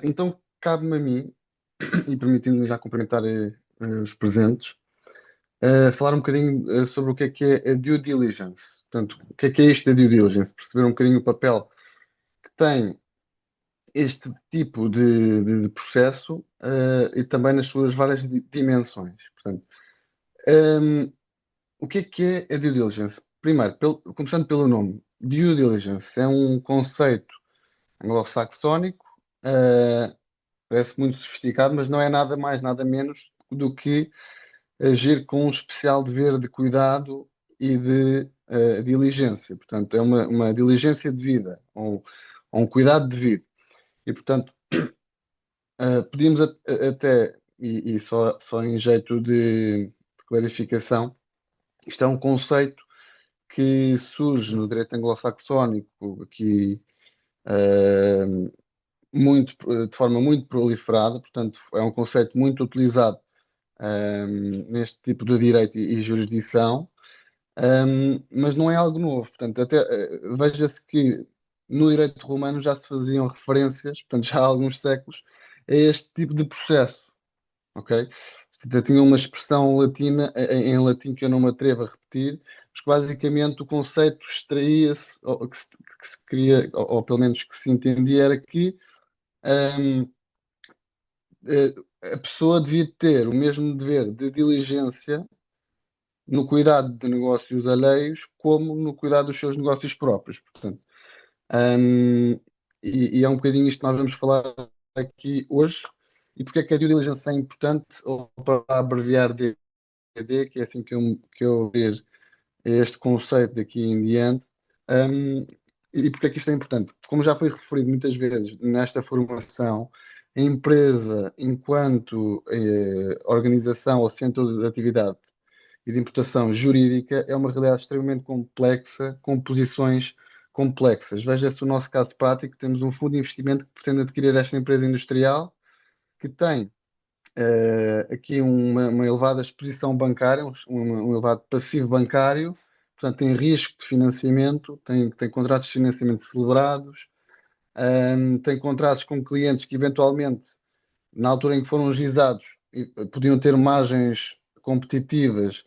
Então, cabe-me a mim, e permitindo-me já cumprimentar os presentes, falar um bocadinho sobre o que é a due diligence. Portanto, o que é isto da due diligence? Perceber um bocadinho o papel que tem este tipo de processo e também nas suas várias dimensões. Portanto, um, o que é a due diligence? Primeiro, começando pelo nome, due diligence é um conceito anglo-saxónico, parece muito sofisticado, mas não é nada mais, nada menos do que agir com um especial dever de cuidado e de diligência. Portanto, é uma diligência devida, ou um cuidado devido. E, portanto, podíamos até, e só em jeito de clarificação, isto é um conceito que surge no direito anglo-saxónico aqui eh, de forma muito proliferada, portanto, é um conceito muito utilizado neste tipo de direito e jurisdição, mas não é algo novo. Portanto, até veja-se que no direito romano já se faziam referências, portanto, já há alguns séculos, a este tipo de processo, ok? Portanto, eu tinha uma expressão latina, em latim que eu não me atrevo a repetir, mas que basicamente o conceito extraía-se, ou que se queria, ou pelo menos que se entendia, era que hum, a pessoa devia ter o mesmo dever de diligência no cuidado de negócios alheios como no cuidado dos seus negócios próprios. Portanto, hum, e é um bocadinho isto que nós vamos falar aqui hoje. E porque é que a due diligence é importante, ou para abreviar DD, que é assim que eu ver este conceito daqui em diante. hum, e porque é que isto é importante? Como já foi referido muitas vezes nesta formação, a empresa, enquanto organização ou centro de atividade e de imputação jurídica, é uma realidade extremamente complexa, com posições complexas. Veja-se o nosso caso prático: temos um fundo de investimento que pretende adquirir esta empresa industrial, que tem aqui uma elevada exposição bancária, um elevado passivo bancário, portanto, tem risco de financiamento, tem contratos de financiamento celebrados, tem contratos com clientes que, eventualmente, na altura em que foram ajuizados, podiam ter margens competitivas,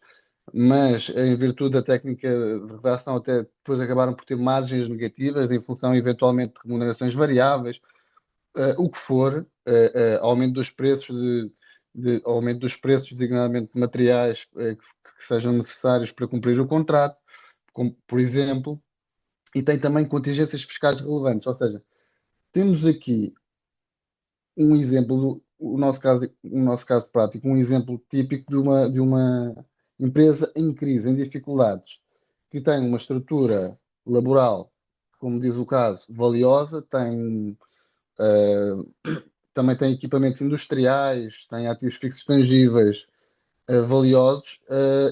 mas em virtude da técnica de redação até depois acabaram por ter margens negativas em função eventualmente de remunerações variáveis, o que for, aumento dos preços aumento dos preços, designadamente de materiais que sejam necessários para cumprir o contrato, como por exemplo, e tem também contingências fiscais relevantes. Ou seja, temos aqui um exemplo, o nosso caso prático, um exemplo típico de uma empresa em crise, em dificuldades, que tem uma estrutura laboral, como diz o caso, valiosa, também tem equipamentos industriais, tem ativos fixos tangíveis valiosos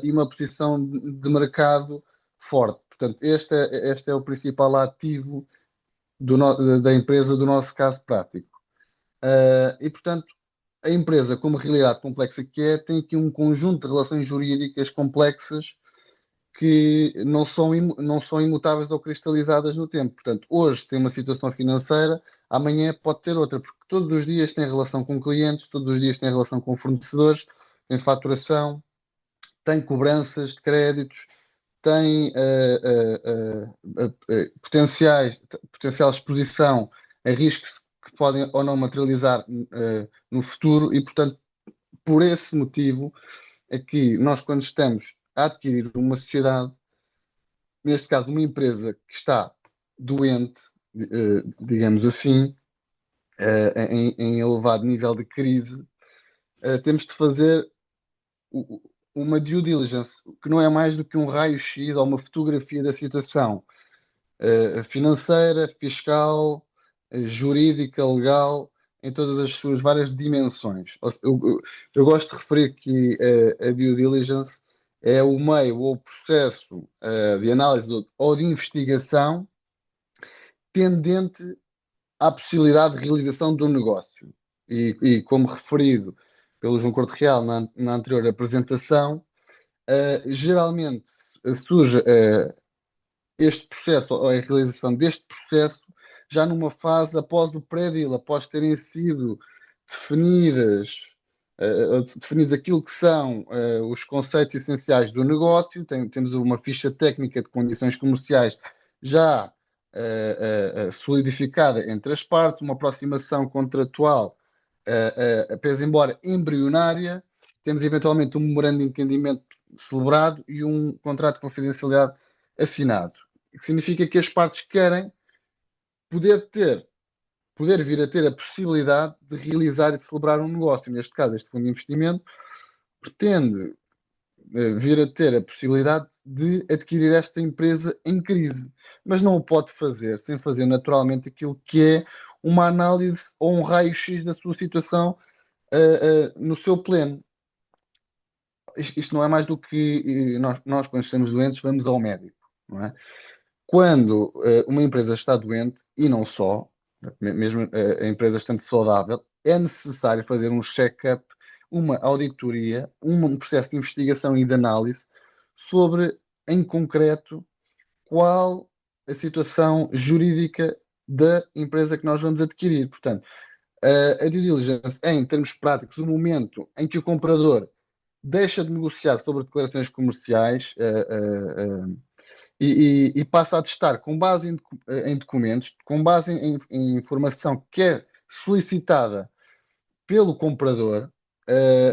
e uma posição de mercado forte. Portanto, este é o principal ativo da empresa do nosso caso prático. E, portanto, a empresa, como realidade complexa que é, tem aqui um conjunto de relações jurídicas complexas que não são imutáveis ou cristalizadas no tempo. Portanto, hoje tem uma situação financeira, amanhã pode ter outra, porque todos os dias tem relação com clientes, todos os dias tem relação com fornecedores, tem faturação, tem cobranças de créditos, tem potencial exposição a riscos que podem ou não materializar no futuro e, portanto, por esse motivo é que nós, quando estamos a adquirir uma sociedade, neste caso uma empresa que está doente, digamos assim, em elevado nível de crise, temos de fazer uma due diligence, que não é mais do que um raio-x ou uma fotografia da situação financeira, fiscal, jurídica, legal, em todas as suas várias dimensões. Eu gosto de referir que a due diligence é o meio ou o processo de análise ou de investigação tendente à possibilidade de realização de um negócio. E como referido pelo João Corte Real na anterior apresentação, geralmente surge este processo, ou a realização deste processo, já numa fase após o pré-deal, após terem sido definidas, definidos aquilo que são os conceitos essenciais do negócio, temos uma ficha técnica de condições comerciais já solidificada entre as partes, uma aproximação contratual, pese embora embrionária, temos eventualmente um memorando de entendimento celebrado e um contrato de confidencialidade assinado. O que significa que as partes querem poder ter, poder vir a ter a possibilidade de realizar e de celebrar um negócio. Neste caso, este fundo de investimento pretende vir a ter a possibilidade de adquirir esta empresa em crise, mas não o pode fazer sem fazer naturalmente aquilo que é uma análise ou um raio-x da sua situação no seu pleno. Isto não é mais do que nós, quando estamos doentes, vamos ao médico, não é? Quando uma empresa está doente, e não só, mesmo a empresa estando saudável, é necessário fazer um check-up, uma auditoria, um processo de investigação e de análise sobre, em concreto, qual a situação jurídica da empresa que nós vamos adquirir. Portanto, a due diligence é, em termos práticos, o momento em que o comprador deixa de negociar sobre declarações comerciais e passa a testar com base em documentos, com base em informação que é solicitada pelo comprador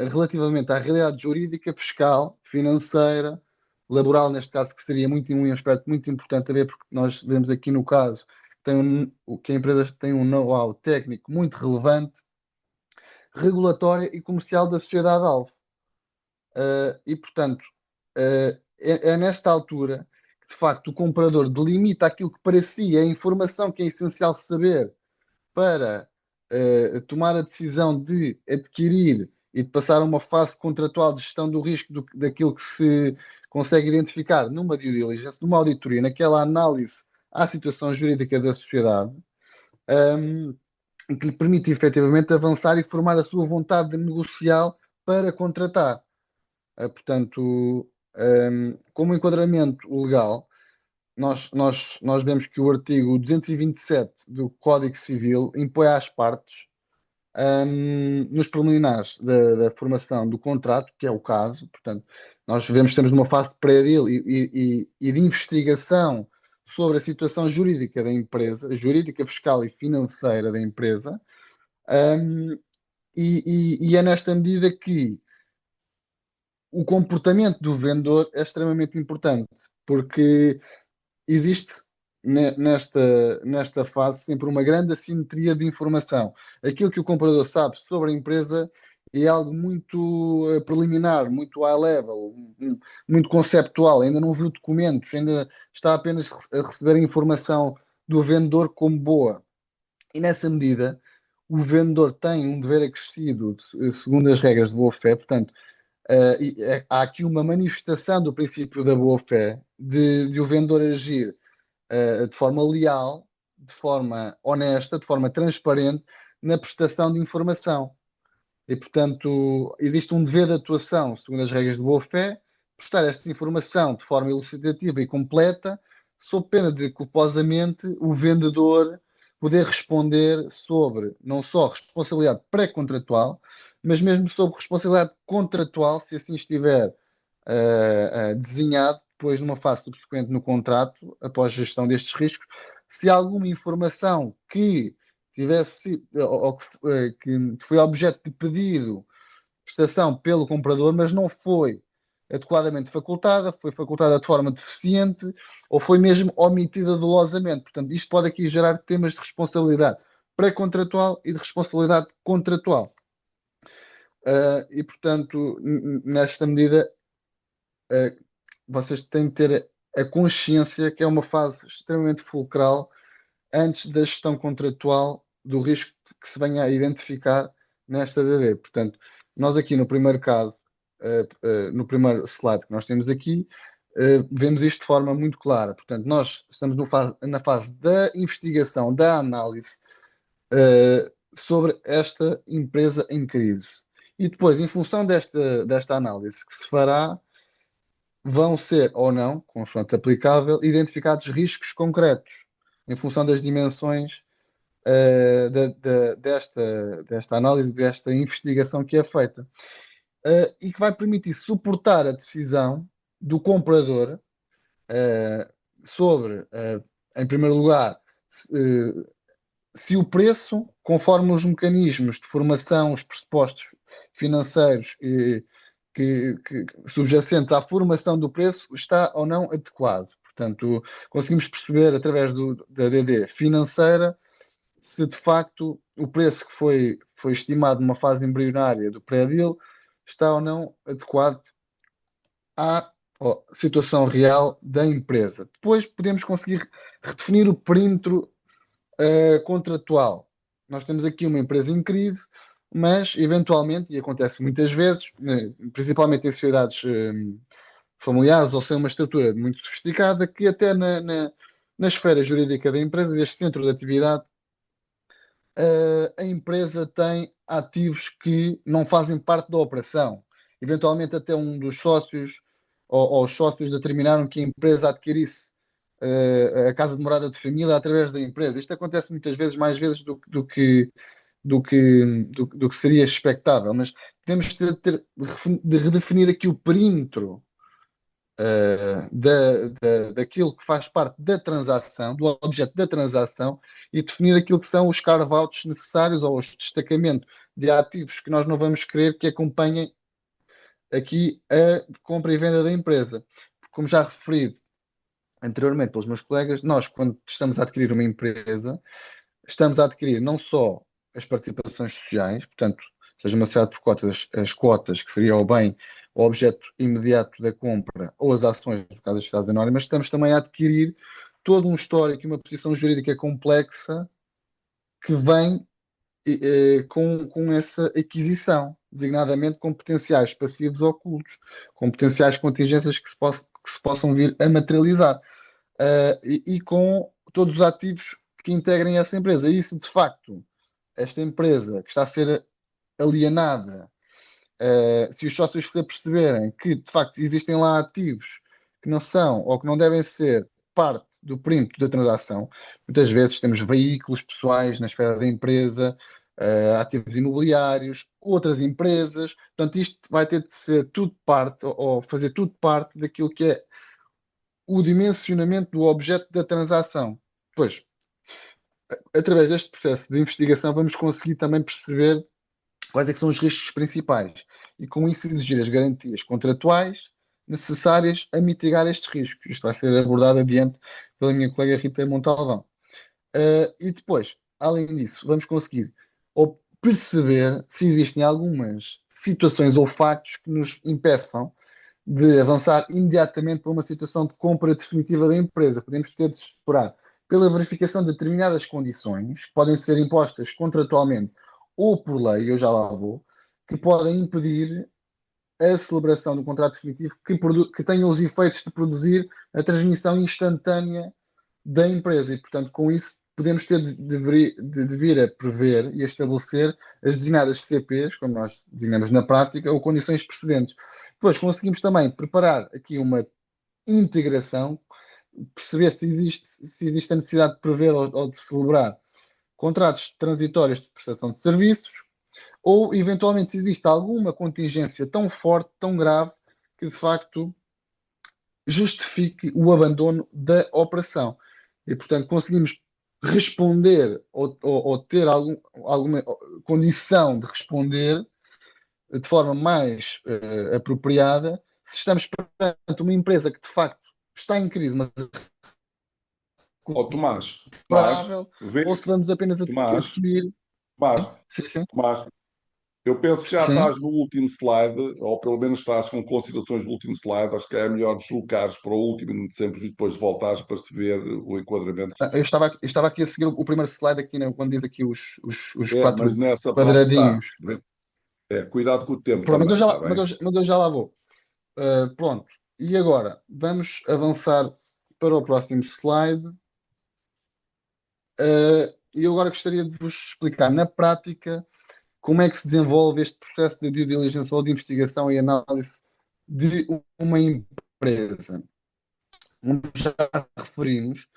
relativamente à realidade jurídica, fiscal, financeira, laboral, neste caso, que seria um aspecto muito importante a ver, porque nós vemos aqui no caso que a empresa tem um know-how técnico muito relevante, regulatório e comercial da sociedade-alvo. E, portanto, é nesta altura que, de facto, o comprador delimita aquilo que para si é a informação que é essencial saber para tomar a decisão de adquirir e de passar a uma fase contratual de gestão do risco daquilo que se consegue identificar numa due diligence, numa auditoria, naquela análise à situação jurídica da sociedade, um, que lhe permite efetivamente avançar e formar a sua vontade de negocial para contratar. Portanto, como enquadramento legal, nós vemos que o artigo 227 do Código Civil impõe às partes, nos preliminares da formação do contrato, que é o caso, portanto, nós vemos que estamos numa fase de pré-deal e de investigação sobre a situação jurídica da empresa, jurídica, fiscal e financeira da empresa, e é nesta medida que o comportamento do vendedor é extremamente importante, porque existe nesta fase sempre uma grande assimetria de informação. Aquilo que o comprador sabe sobre a empresa é algo muito preliminar, muito high level, muito conceptual, ainda não viu documentos, ainda está apenas a receber a informação do vendedor como boa. E nessa medida, o vendedor tem um dever acrescido, segundo as regras de boa-fé, portanto, há aqui uma manifestação do princípio da boa-fé, de o vendedor agir de forma leal, de forma honesta, de forma transparente na prestação de informação. E, portanto, existe um dever de atuação, segundo as regras de boa-fé, prestar esta informação de forma elucidativa e completa, sob pena de, culposamente, o vendedor poder responder sobre não só responsabilidade pré-contratual, mas mesmo sobre responsabilidade contratual, se assim estiver desenhado, depois numa fase subsequente no contrato, após a gestão destes riscos, se alguma informação que tivesse ou que foi objeto de pedido, prestação pelo comprador, mas não foi adequadamente facultada, foi facultada de forma deficiente ou foi mesmo omitida dolosamente. Portanto, isto pode aqui gerar temas de responsabilidade pré-contratual e de responsabilidade contratual. E, portanto, nesta medida, vocês têm de ter a consciência que é uma fase extremamente fulcral antes da gestão contratual do risco que se venha a identificar nesta DD. Portanto, nós aqui no primeiro caso, no primeiro slide que nós temos aqui, vemos isto de forma muito clara. Portanto, nós estamos na fase da investigação, da análise sobre esta empresa em crise. E depois, em função desta análise que se fará, vão ser ou não, consoante aplicável, identificados riscos concretos. em função das dimensões desta análise, desta investigação que é feita. E que vai permitir suportar a decisão do comprador sobre, em primeiro lugar, se o preço, conforme os mecanismos de formação, os pressupostos financeiros subjacentes à formação do preço, está ou não adequado. Portanto, conseguimos perceber através da DD financeira se de facto o preço que foi estimado numa fase embrionária do pré-deal está ou não adequado à situação real da empresa. Depois podemos conseguir redefinir o perímetro contratual. Nós temos aqui uma empresa em crise, mas eventualmente, e acontece muitas vezes, principalmente em sociedades familiares ou sem uma estrutura muito sofisticada, que até na esfera jurídica da empresa, deste centro de atividade, a empresa tem ativos que não fazem parte da operação. Eventualmente, até um dos sócios ou os sócios determinaram que a empresa adquirisse a casa de morada de família através da empresa. Isto acontece muitas vezes, mais vezes do que seria expectável, mas temos de redefinir aqui o perímetro daquilo que faz parte da transação, do objeto da transação, e definir aquilo que são os carve-outs necessários ou os destacamento de ativos que nós não vamos querer que acompanhem aqui a compra e venda da empresa. Como já referi anteriormente pelos meus colegas, nós, quando estamos a adquirir uma empresa, estamos a adquirir não só as participações sociais, portanto, seja uma sociedade por cotas, as cotas, que seria o bem, o objeto imediato da compra, ou as ações, no caso das sociedades anónimas, mas estamos também a adquirir todo um histórico e uma posição jurídica complexa que vem com essa aquisição, designadamente com potenciais passivos ocultos, com potenciais contingências que se possam vir a materializar, e com todos os ativos que integrem essa empresa. E se de facto esta empresa que está a ser alienada, se os sócios se perceberem que de facto existem lá ativos que não são ou que não devem ser parte do perímetro da transação, muitas vezes temos veículos pessoais na esfera da empresa, ativos imobiliários, outras empresas, portanto isto vai ter de ser tudo parte ou fazer tudo parte daquilo que é o dimensionamento do objeto da transação. Pois, através deste processo de investigação, vamos conseguir também perceber quais é que são os riscos principais e, com isso, exigir as garantias contratuais necessárias a mitigar estes riscos. Isto vai ser abordado adiante pela minha colega Rita Montalvão. E depois, além disso, vamos conseguir ou perceber se existem algumas situações ou factos que nos impeçam de avançar imediatamente para uma situação de compra definitiva da empresa. Podemos ter de esperar pela verificação de determinadas condições, que podem ser impostas contratualmente ou por lei, eu já lá vou, que podem impedir a celebração do contrato definitivo que tenha os efeitos de produzir a transmissão instantânea da empresa. E, portanto, com isso, podemos ter de vir a prever e a estabelecer as designadas CPs, como nós designamos na prática, ou condições precedentes. Depois, conseguimos também preparar aqui uma integração, perceber se existe a necessidade de prever ou de celebrar contratos transitórios de prestação de serviços, ou eventualmente se existe alguma contingência tão forte, tão grave, que de facto justifique o abandono da operação. E, portanto, conseguimos responder ou ter alguma condição de responder de forma mais apropriada se estamos perante uma empresa que de facto está em crise, mas Ó, Tomás, recuperável, ou vê, se vamos apenas Tomás, assumir. Tomás, Sim, sim, Tomás, eu penso que já sim. estás no último slide, ou pelo menos estás com considerações do último slide. Acho que é melhor deslocares para o último sempre e depois voltares para se ver o enquadramento. Eu estava aqui a seguir o primeiro slide aqui, né, quando diz aqui os É, mas quatro nessa parte está. quadradinhos. Cuidado com o tempo Pronto, mas eu também, já, está bem? mas eu já lá vou. Pronto. E agora, vamos avançar para o próximo slide. E eu agora gostaria de vos explicar na prática como é que se desenvolve este processo de due diligence ou de investigação e análise de uma empresa. Como já referimos,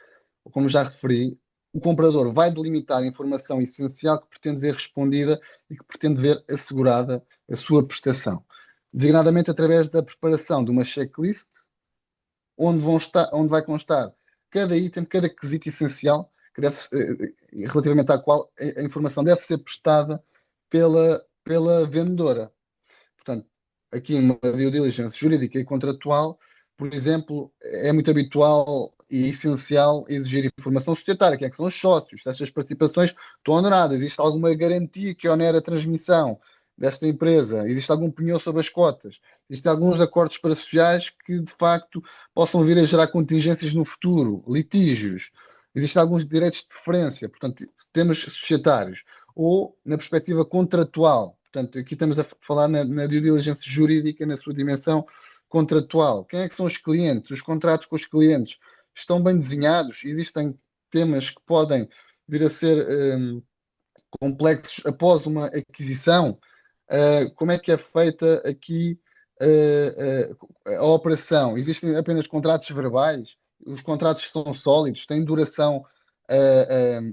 como já referi, o comprador vai delimitar a informação essencial que pretende ver respondida e que pretende ver assegurada a sua prestação, designadamente através da preparação de uma checklist onde vai constar cada item, cada requisito essencial relativamente à qual a informação deve ser prestada pela vendedora. Portanto, aqui numa due diligence jurídica e contratual, por exemplo, é muito habitual e essencial exigir informação societária, quem é que são os sócios, se estas participações estão oneradas, existe alguma garantia que onera a transmissão desta empresa, existe algum penhor sobre as cotas, existem alguns acordos parasociais que de facto possam vir a gerar contingências no futuro, litígios, existem alguns direitos de preferência, portanto, temas societários, ou na perspectiva contratual. Portanto, aqui estamos a falar na due diligence jurídica, na sua dimensão contratual. Quem é que são os clientes? Os contratos com os clientes estão bem desenhados? Existem temas que podem vir a ser complexos após uma aquisição? Como é que é feita aqui a operação? Existem apenas contratos verbais? Os contratos são sólidos? Têm duração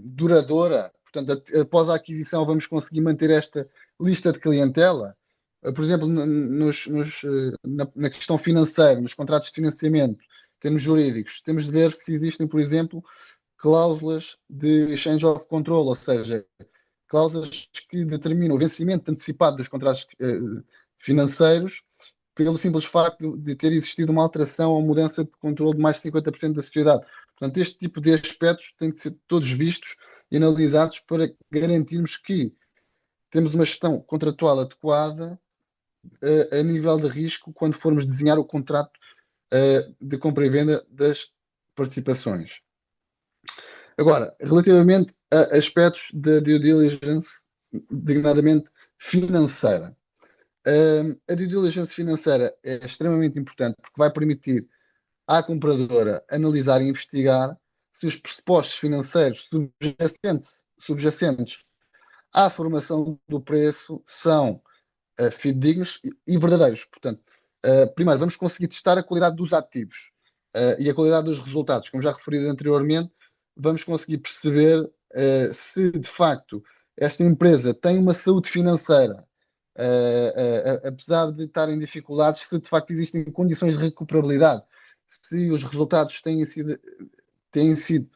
duradoura? Portanto, após a aquisição, vamos conseguir manter esta lista de clientela? Por exemplo, na questão financeira, nos contratos de financiamento, termos jurídicos, temos de ver se existem, por exemplo, cláusulas de change of control, ou seja, cláusulas que determinam o vencimento antecipado dos contratos financeiros pelo simples facto de ter existido uma alteração ou mudança de controle de mais de 50% da sociedade. Portanto, este tipo de aspectos têm que ser todos vistos e analisados para garantirmos que temos uma gestão contratual adequada a nível de risco quando formos desenhar o contrato de compra e venda das participações. Agora, relativamente a aspectos da due diligence, designadamente financeira. A due diligence financeira é extremamente importante porque vai permitir à compradora analisar e investigar se os pressupostos financeiros subjacentes à formação do preço são fidedignos e verdadeiros. Portanto, primeiro, vamos conseguir testar a qualidade dos ativos e a qualidade dos resultados. Como já referi anteriormente, vamos conseguir perceber se, de facto, esta empresa tem uma saúde financeira, apesar de estar em dificuldades, se, de facto, existem condições de recuperabilidade, se os resultados têm sido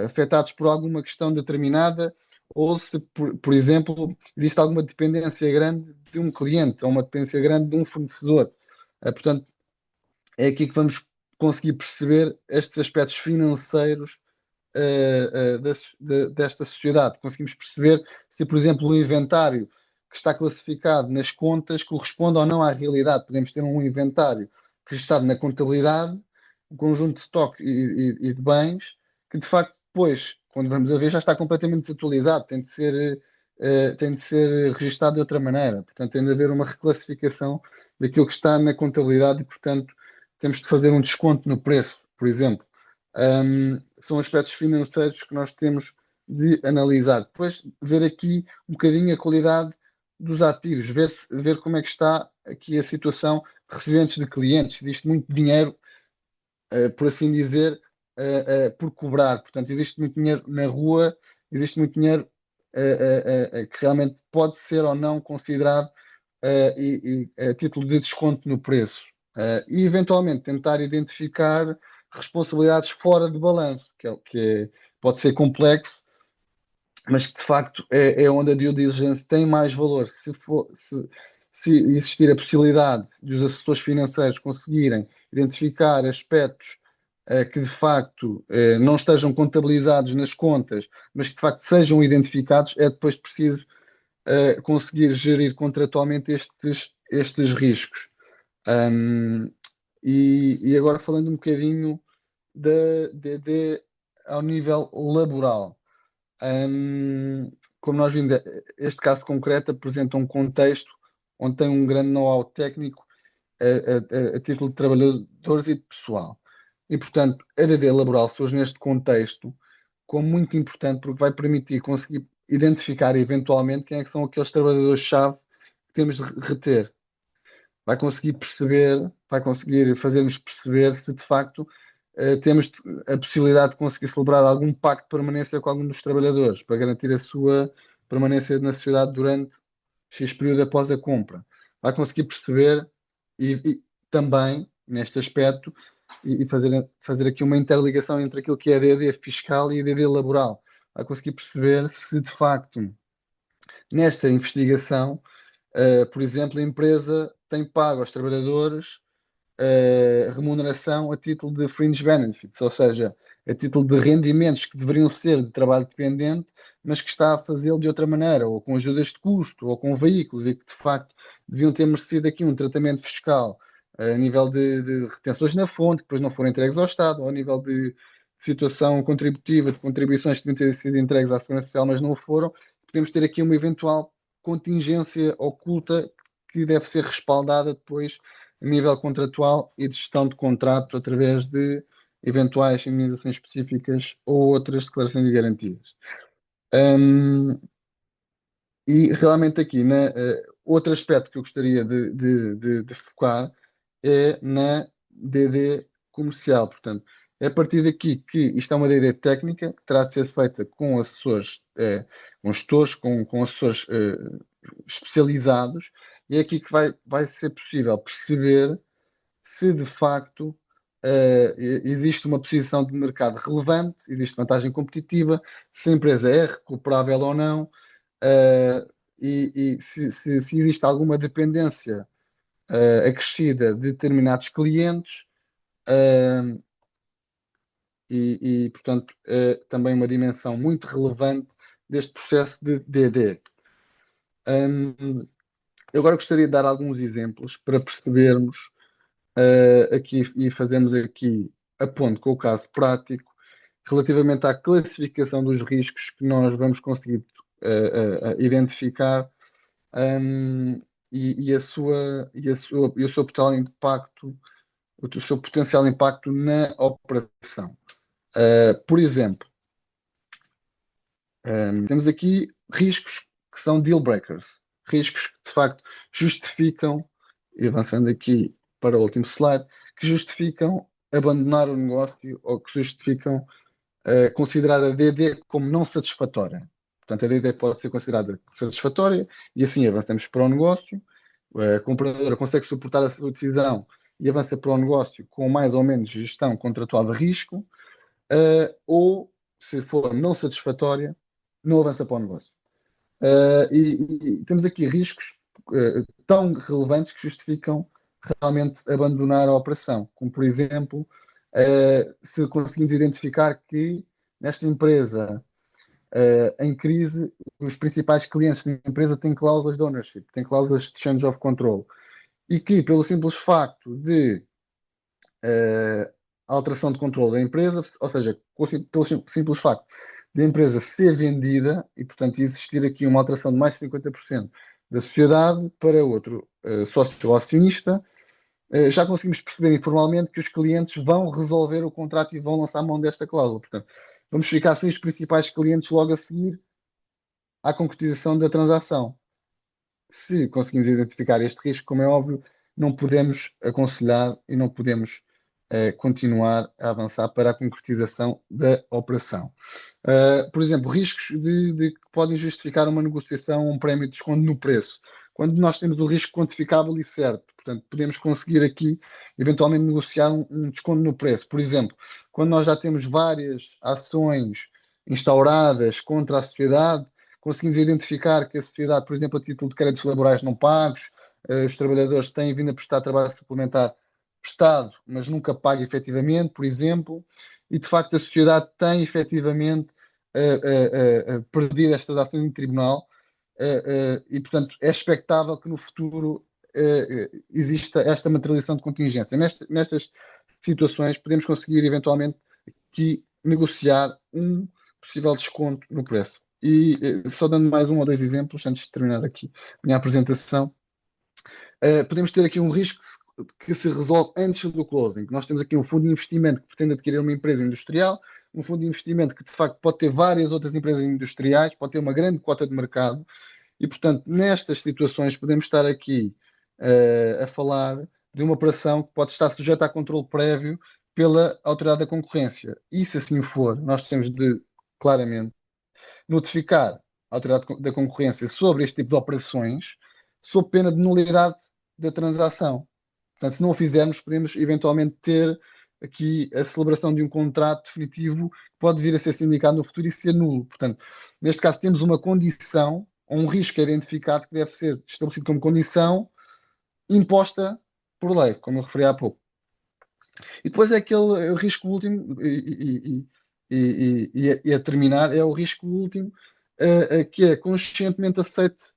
afetados por alguma questão determinada ou se, por exemplo, existe alguma dependência grande de um cliente ou uma dependência grande de um fornecedor. Portanto, é aqui que vamos conseguir perceber estes aspectos financeiros desta sociedade. Conseguimos perceber se, por exemplo, o inventário que está classificado nas contas corresponde ou não à realidade. Podemos ter um inventário registado na contabilidade, um conjunto de estoque e de bens, que de facto depois, quando vamos a ver, já está completamente desatualizado, tem de ser registado de outra maneira. Portanto, tem de haver uma reclassificação daquilo que está na contabilidade e, portanto, temos de fazer um desconto no preço, por exemplo. São aspectos financeiros que nós temos de analisar. Depois, ver aqui um bocadinho a qualidade dos ativos, ver como é que está aqui a situação de recebentes de clientes. Existe muito dinheiro, por assim dizer, por cobrar. Portanto, existe muito dinheiro na rua, existe muito dinheiro que realmente pode ser ou não considerado a título de desconto no preço. E, eventualmente, tentar identificar responsabilidades fora de balanço, pode ser complexo, mas que de facto é onde a due diligence tem mais valor. Se existir a possibilidade de os assessores financeiros conseguirem identificar aspectos que de facto não estejam contabilizados nas contas, mas que de facto sejam identificados, é depois preciso conseguir gerir contratualmente estes riscos. E agora falando um bocadinho ao nível laboral. Como nós vimos, este caso concreto apresenta um contexto onde tem um grande know-how técnico a título de trabalhadores e de pessoal. E, portanto, a DD laboral surge neste contexto como muito importante porque vai permitir conseguir identificar eventualmente quem é que são aqueles trabalhadores-chave que temos de reter. Vai conseguir fazer-nos perceber se de facto temos a possibilidade de conseguir celebrar algum pacto de permanência com algum dos trabalhadores para garantir a sua permanência na sociedade durante X período após a compra. Vai conseguir perceber e também, neste aspecto, e fazer aqui uma interligação entre aquilo que é a DD fiscal e a DD laboral. Vai conseguir perceber se, de facto, nesta investigação, por exemplo, a empresa tem pago aos trabalhadores remuneração a título de fringe benefits, ou seja, a título de rendimentos que deveriam ser de trabalho dependente, mas que está a fazê-lo de outra maneira, ou com ajudas de custo, ou com veículos, e que de facto deviam ter merecido aqui um tratamento fiscal a nível de retenções na fonte, que depois não foram entregues ao Estado, ou a nível de situação contributiva, de contribuições que deviam ter sido entregues à Segurança Social, mas não o foram. Podemos ter aqui uma eventual contingência oculta que deve ser respaldada depois a nível contratual e de gestão de contrato através de eventuais indemnizações específicas ou outras declarações de garantias. E realmente aqui, outro aspecto que eu gostaria de focar é na DD comercial. Portanto, é a partir daqui que isto é uma DD técnica que terá de ser feita com assessores, com gestores, com assessores especializados, e é aqui que vai ser possível perceber se de facto existe uma posição de mercado relevante, existe vantagem competitiva, se a empresa é recuperável ou não, uh, e se existe alguma dependência acrescida de determinados clientes, uh, portanto, é também uma dimensão muito relevante deste processo de DD. Eu agora gostaria de dar alguns exemplos para percebermos aqui e fazemos aqui a ponto com o caso prático relativamente à classificação dos riscos que nós vamos conseguir identificar e o seu potencial impacto, o seu potencial impacto na operação. Por exemplo, temos aqui riscos que são deal breakers, riscos que de facto justificam, e avançando aqui para o último slide, que justificam abandonar o negócio ou que justificam considerar a DD como não satisfatória. Portanto, a DD pode ser considerada satisfatória e assim avançamos para o negócio. A compradora consegue suportar a sua decisão e avança para o negócio com mais ou menos gestão contratual de risco, ou, se for não satisfatória, não avança para o negócio. E temos aqui riscos tão relevantes que justificam realmente abandonar a operação, como por exemplo, se conseguimos identificar que nesta empresa em crise, os principais clientes da empresa têm cláusulas de ownership, têm cláusulas de change of control, e que pelo simples facto de alteração de controle da empresa, ou seja, pelo simples facto de a empresa ser vendida e, portanto, existir aqui uma alteração de mais de 50% da sociedade para outro sócio ou acionista, já conseguimos perceber informalmente que os clientes vão resolver o contrato e vão lançar mão desta cláusula. Portanto, vamos ficar sem os principais clientes logo a seguir à concretização da transação. Se conseguimos identificar este risco, como é óbvio, não podemos aconselhar e não podemos continuar a avançar para a concretização da operação. Por exemplo, riscos de que podem justificar uma negociação, um prémio de desconto no preço. Quando nós temos o risco quantificável e certo, portanto, podemos conseguir aqui, eventualmente, negociar um desconto no preço. Por exemplo, quando nós já temos várias ações instauradas contra a sociedade, conseguimos identificar que a sociedade, por exemplo, a título de créditos laborais não pagos, os trabalhadores têm vindo a prestar trabalho suplementar prestado, mas nunca paga efetivamente, por exemplo, e de facto a sociedade tem efetivamente perdido estas ações em tribunal, e portanto é expectável que no futuro exista esta materialização de contingência. Nestas situações podemos conseguir eventualmente aqui negociar um possível desconto no preço. E só dando mais um ou dois exemplos antes de terminar aqui a minha apresentação, podemos ter aqui um risco que se resolve antes do closing. Nós temos aqui um fundo de investimento que pretende adquirir uma empresa industrial, um fundo de investimento que de facto pode ter várias outras empresas industriais, pode ter uma grande cota de mercado e, portanto, nestas situações podemos estar aqui a falar de uma operação que pode estar sujeita a controle prévio pela Autoridade da Concorrência. E se assim for, nós temos de, claramente, notificar a Autoridade da Concorrência sobre este tipo de operações, sob pena de nulidade da transação. Portanto, se não o fizermos, podemos eventualmente ter aqui a celebração de um contrato definitivo que pode vir a ser sindicado no futuro e ser nulo. Portanto, neste caso, temos uma condição, ou um risco identificado que deve ser estabelecido como condição imposta por lei, como eu referi há pouco. E depois é aquele risco último, e a terminar, é o risco último, que é conscientemente aceite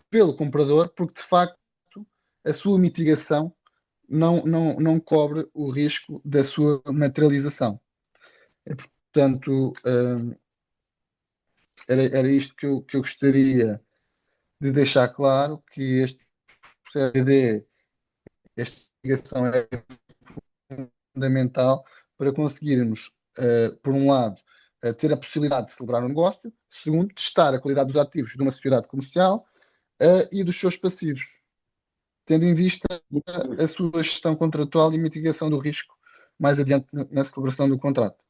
pelo comprador, porque de facto a sua mitigação não cobre o risco da sua materialização. Portanto, era isto que eu gostaria de deixar claro, que este processo de esta mitigação é fundamental para conseguirmos, por um lado, ter a possibilidade de celebrar um negócio, segundo, testar a qualidade dos ativos de uma sociedade comercial, e dos seus passivos, tendo em vista a sua gestão contratual e mitigação do risco mais adiante na celebração do contrato.